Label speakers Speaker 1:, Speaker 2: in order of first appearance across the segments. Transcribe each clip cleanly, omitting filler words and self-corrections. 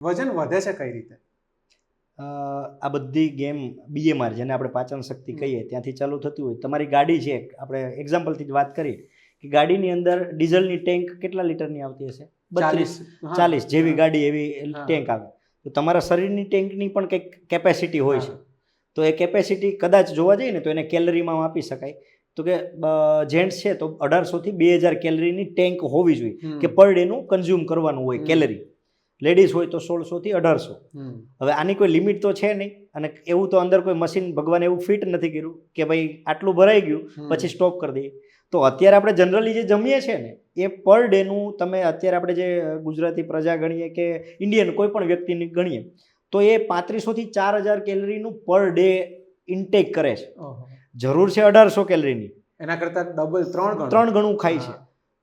Speaker 1: વજન વધે છે કઈ રીતે?
Speaker 2: આ બધી ગેમ BMR જેને આપણે પાચન શક્તિ કહીએ ત્યાંથી ચાલુ થતી હોય. તમારી ગાડી છે, આપણે એક્ઝામ્પલથી જ વાત કરીએ કે ગાડીની અંદર ડીઝલની ટેન્ક કેટલા લીટરની આવતી હશે? 40 જેવી ગાડી એવી ટેન્ક આવે. તો તમારા શરીરની ટેન્કની પણ કંઈક કેપેસિટી હોય છે. તો એ કેપેસિટી કદાચ જોવા જઈએ ને તો એને કેલરીમાં આપી શકાય. તો કે જેન્ટ્સ છે તો 1800 થી 2000 કેલરીની ટેન્ક હોવી જોઈએ કે પર ડેનું કન્ઝ્યુમ કરવાનું હોય કેલરી. લેડીઝ હોય તો 1600 થી 1800. હવે આની કોઈ લિમિટ તો છે નહીં, અને એવું તો અંદર કોઈ મશીન ભગવાન એવું ફિટ નથી કર્યું કે ભાઈ આટલું ભરાઈ ગયું પછી સ્ટોપ કરી દઈએ. તો અત્યારે આપણે જનરલી જે જમીએ છીએ ને એ પર ડેનું તમે અત્યારે આપણે જે ગુજરાતી પ્રજા ગણીએ કે ઇન્ડિયન કોઈ પણ વ્યક્તિની ગણીએ તો એ 3500 થી 4000 કેલરીનું પર ડે ઇન્ટેક કરે છે. જરૂર છે 1800 કેલરીની,
Speaker 1: એના કરતા ડબલ
Speaker 2: 3 ગણું ખાય છે.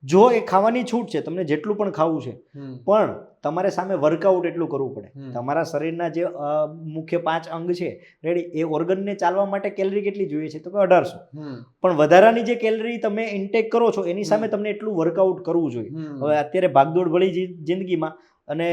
Speaker 2: જો એ ખાવાની છૂટ છે, તમને જેટલું પણ ખાવું છે, પણ તમારે સામે વર્કઆઉટ એટલું કરવું પડે. તમારા શરીરના જે મુખ્ય 5 અંગ છે રેડી, એ ઓર્ગનને ચાલવા માટે કેલરી કેટલી જોઈએ છે? તો કે 1800. પણ વધારાની જે કેલરી તમે ઇન્ટેક કરો છો એની સામે તમને એટલું વર્કઆઉટ કરવું જોઈએ. હવે અત્યારે ભાગદોડ ભરી જિંદગીમાં અને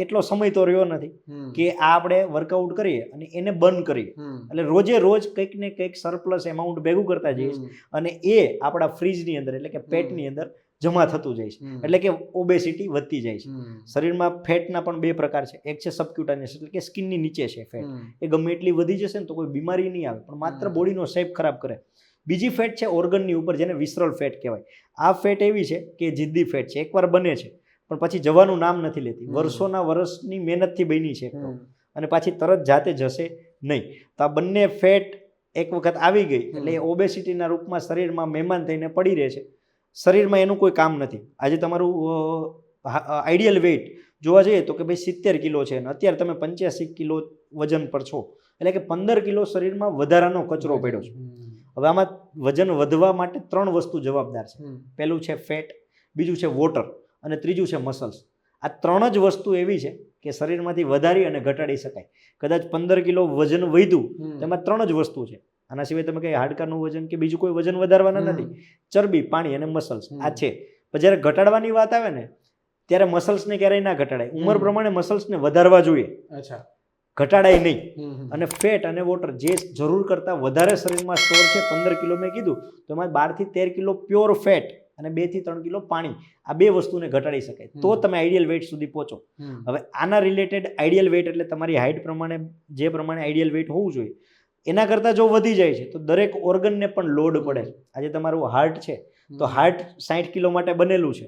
Speaker 2: એટલો સમય તો રહ્યો નથી કે આ આપણે વર્કઆઉટ કરીએ અને એને બંધ કરીએ. એટલે રોજે રોજ કંઈક ને કંઈક સરપ્લસ એમાઉન્ટ ભેગું કરતા જઈએ અને એ આપણા ફ્રીજની અંદર એટલે કે પેટની અંદર જમા થતું જાય છે. એટલે કે ઓબેસિટી વધતી જાય છે. શરીરમાં ફેટના પણ 2 પ્રકાર છે. એક છે સબક્યુટાનિયસ એટલે કે સ્કિનની નીચે છે ફેટ. એ ગમે એટલી વધી જશે ને તો કોઈ બીમારી નહીં આવે, પણ માત્ર બોડીનો શેપ ખરાબ કરે. બીજી ફેટ છે ઓર્ગનની ઉપર, જેને વિસરલ ફેટ કહેવાય. આ ફેટ એવી છે કે જિદ્દી ફેટ છે, એકવાર બને છે પણ પછી જવાનું નામ નથી લેતી. વર્ષોના વર્ષની મહેનતથી બની છે અને પાછી તરત જાતે જશે નહીં. તો આ બંને ફેટ એક વખત આવી ગઈ એટલે એ ઓબેસિટીના રૂપમાં શરીરમાં મહેમાન થઈને પડી રહે છે. શરીરમાં એનું કોઈ કામ નથી. આજે તમારું આઈડિયલ વેઇટ જોવા જઈએ તો કે ભાઈ 70 કિલો છે અને અત્યારે તમે 85 કિલો વજન પર છો, એટલે કે 15 કિલો શરીરમાં વધારાનો કચરો પડ્યો છે. હવે આમાં વજન વધવા માટે 3 વસ્તુ જવાબદાર છે. પહેલું છે ફેટ, બીજું છે વોટર અને ત્રીજું છે મસલ્સ. આ 3 જ વસ્તુ એવી છે કે શરીરમાંથી વધારી અને ઘટાડી શકાય. કદાચ 15 કિલો વજન વધ્યું તેમાં 3 જ વસ્તુ છે. આના સિવાય તમે કંઈ હાડકાનું વજન કે બીજું કોઈ વજન વધારવાના નથી. ચરબી, પાણી અને મસલ્સ આ છે. પણ જ્યારે ઘટાડવાની વાત આવે ને ત્યારે મસલ્સને ક્યારેય ના ઘટાડાય. ઉંમર પ્રમાણે મસલ્સને વધારવા જોઈએ, ઘટાડાય નહીં. અને ફેટ અને વોટર જે જરૂર કરતાં વધારે શરીરમાં સ્ટોર છે, 15 કિલો મેં કીધું, તો એમાં 12 થી 13 કિલો પ્યોર ફેટ અને 2 થી 3 કિલો પાણી, આ 2 વસ્તુને ઘટાડી શકાય. તો તમે આઈડિયલ વેઇટ સુધી પહોંચો. હવે આના રિલેટેડ આઈડિયલ વેઇટ એટલે તમારી હાઇટ પ્રમાણે જે પ્રમાણે આઈડિયલ વેઇટ હોવું જોઈએ એના કરતાં જો વધી જાય છે તો દરેક ઓર્ગનને પણ લોડ પડે. આજે તમારું હાર્ટ છે તો હાર્ટ 60 કિલો માટે બનેલું છે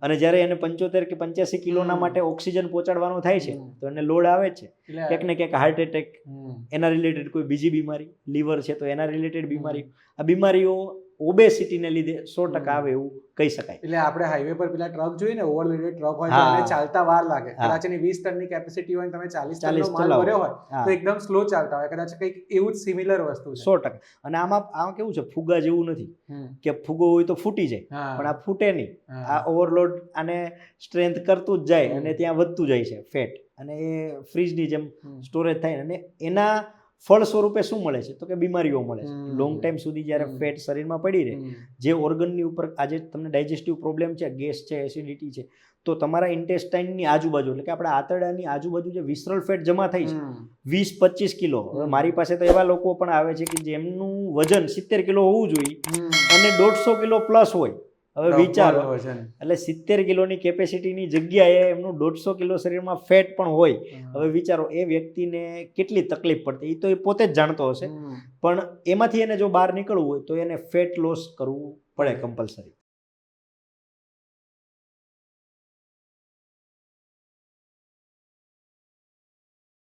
Speaker 2: અને જ્યારે એને 75 કે 85 કિલોના માટે ઓક્સિજન પહોંચાડવાનો થાય છે તો એને લોડ આવે જ છે. ક્યાંક ને ક્યાંક હાર્ટ એટેક, એના રિલેટેડ કોઈ બીજી બીમારી, લીવર છે તો એના રિલેટેડ બીમારી, આ બીમારીઓ ઓબેસિટીને લીધે 100% આવે એવું કહી શકાય.
Speaker 1: એટલે આપણે હાઈવે પર પેલા ટ્રક જોઈએ ને, ઓવરલોડેડ ટ્રક હોય તો એને ચાલતા વાર લાગે. કદાચ એની 20 ટનની કેપેસિટી હોય, તમે 40 ટનનો માલ ભર્યો હોય તો એકદમ સ્લો ચાલતા હોય. કદાચ કંઈક એવું જ સિમિલર વસ્તુ છે.
Speaker 2: 100%. અને આમાં કેવું છે, ફુગા જેવું નથી કે ફુગો હોય તો ફૂટી જાય, પણ આ ફૂટે નહીં. આ ઓવરલોડ આને સ્ટ્રેન્થ કરતું જ જાય અને ત્યાં વધતું જાય છે ફેટ, અને એ ફ્રીજની જેમ સ્ટોરેજ થાય અને એના ફળ સ્વરૂપે શું મળે છે તો કે બીમારીઓ મળે છે. લોંગ ટાઈમ સુધી જ્યારે ફેટ શરીરમાં પડી રહે, જે ઓર્ગનની ઉપર આજે તમને ડાયજેસ્ટિવ પ્રોબ્લેમ છે, ગેસ છે, એસિડિટી છે, તો તમારા ઇન્ટેસ્ટાઇનની આજુબાજુ એટલે કે આપણા આંતરડાની આજુબાજુ જે વિસરલ ફેટ જમા થઈ છે 20-25 કિલો. હવે મારી પાસે તો એવા લોકો પણ આવે છે કે જેમનું વજન 70 કિલો હોવું જોઈએ અને 150 કિલો પ્લસ હોય. હવે વિચારો, એટલે 70 કિલોની કેપેસિટીની જગ્યાએ એમનું 150 કિલો શરીરમાં ફેટ પણ હોય. હવે વિચારો એ વ્યક્તિને કેટલી તકલીફ પડતી, એ તો એ પોતે જ જાણતો હશે, પણ એમાંથી એને જો બહાર નીકળવું હોય તો એને ફેટ લોસ કરવું પડે કમ્પલસરી.